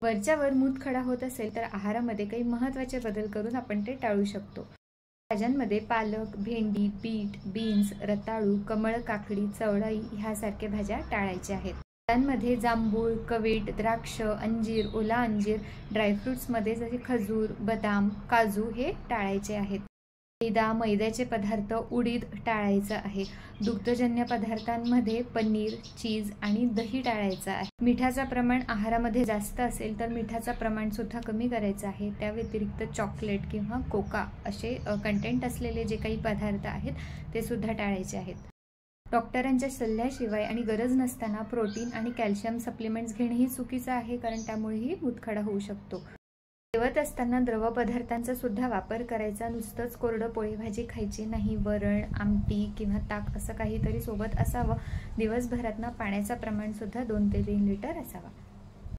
वरच्यावर मूतखडा होत असेल तर आहारामध्ये काही महत्त्वाचे बदल करून आपण ते टाळू शकतो. भाज्यांमध्ये पालक, भेंडी, बीट, बीन्स, रताळू, कमळ, काकडी, चवळी ह्यासारख्या भाज्या टाळायच्या आहेत. फळांमध्ये जांभूळ, कवीट, द्राक्ष, अंजीर, ओला अंजीर, ड्रायफ्रुट्समध्ये जसे खजूर, बदाम, काजू हे टाळायचे आहेत. मैद्याचे पदार्थ, उडीद टाळायचं आहे. दुग्धजन्य पदार्थांमध्ये पनीर, चीज आणि दही टाळायचं आहे. मिठाचं प्रमाण आहारामध्ये जास्त असेल तर मिठाचं प्रमाण सुद्धा कमी करायचं आहे. त्या व्यतिरिक्त चॉकलेट किंवा कोका असे कंटेंट असलेले जे काही पदार्थ आहेत ते सुद्धा टाळायचे आहेत. डॉक्टरांच्या सल्ल्याशिवाय आणि गरज नसताना प्रोटीन आणि कॅल्शियम सप्लिमेंट्स घेणेही चुकीचं आहे, कारण त्यामुळेही मूतखडा होऊ शकतो. जेवत असताना द्रव पदार्थांचा सुद्धा वापर करायचा. नुसतंच कोरडं पोळी भाजी खायची नाही. वरण, आमटी किंवा ताक असं काहीतरी सोबत असावं. दिवसभरातनं पाण्याचं प्रमाण सुद्धा 2 ते 3 लिटर असावा.